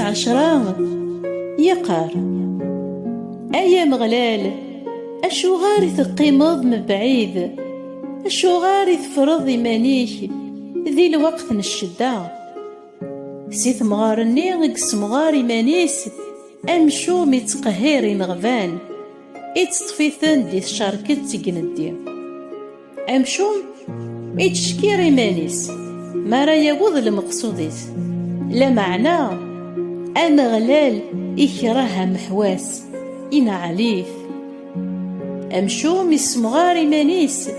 10 يقار: أيا مغلال، أشو غاري تقيمض من بعيد، أشو غاري تفرض إيمانيك ذي الوقت نشدة. سي ثمغارني قسمغار إيمانيس أمشوم يتقهير نغفان يتطفيثن دي الشاركت تقندي. أمشوم يتشكير إيمانيس ما راه يوض المقصوديس، لا معنى أمغلال إكراه محواس إنا عليف. أمشوم يسمغار إيمانيس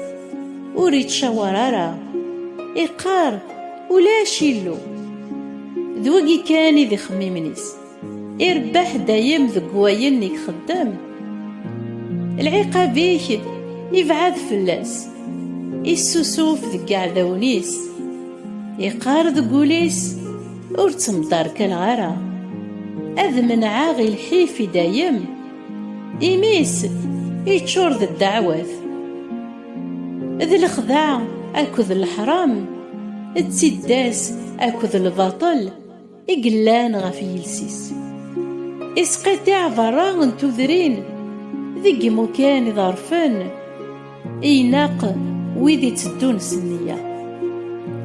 وريت شوارارا إقار ولا شيلو ذوقي كان ذي خميمنيس إربح دايم ذقواين يخدم. العقابيك يبعد فلاس يسوسوف ذي قعذونيس يقار ذقوليس ورتمدار كالغارة أذ من عاغي الحيف دايم إميس يتشور ذي الدعوات ذي الخداع أكذ الحرام التداس أكذ الباطل إقلان غفي يلسيس إسقطع فراغ تذرين ذي مكان ظرفن إيناق ويذي تدون سنية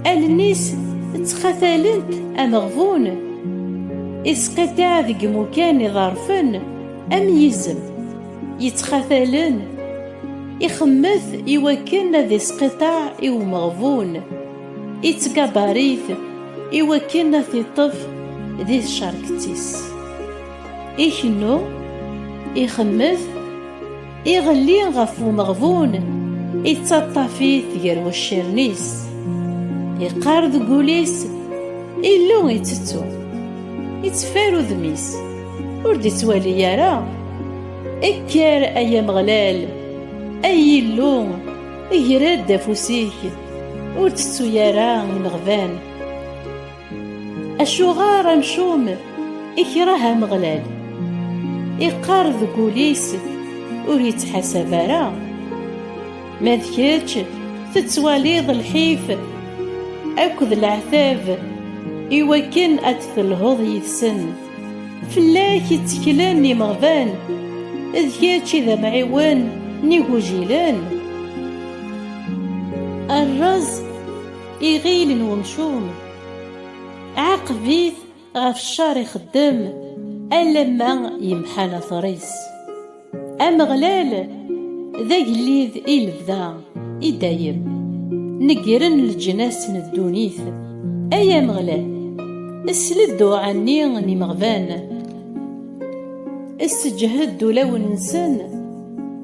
النيس تخثلنت أمغفون إسقطع ذي مكان ظرفن أم يزم يتخثلن يخمث يوكن ذي سقطاع إو مغفون يتقباريث يوكن في طف ذي الشاركتيس إيشنو يخمث يغلي غفو مغفون يتطفيث غير والشرنيس يقار ذقوليس إلو يتتو يتفارو ذميس ورد يتوالي يارا إكار أيا مغلال أي اللون يراد دافوسيك ورتتو يارا المغفان. أشو غار مشوم إكراها مغلال إقار ذقوليس وريتحسب راه ما ذكرتش تتواليض الحيف أكذ العثاب إوكن أتثلهض يثسن فلاك يتكلاني مغفان ذكرتش ذا معيوان نيقو جيلان. الرز يغيل ومشوم عقبيث غف الشار يخدم ألما يمحل ثريس أمغلال ذا قليذ إلفذا إدايم نقرن الجناس الدونيث أيا مغلال اسلدو عني غني مغفان استجهد لو ننسان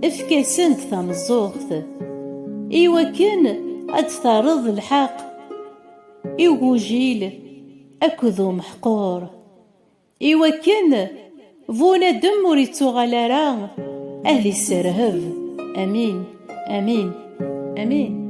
افكاسنت ثام الزوغث إيوا كان أتثارض الحق إيوا جيل أكذو محقور إيوا كان فونا دم وريتو غالارا أهلي السرهب. أمين أمين أمين.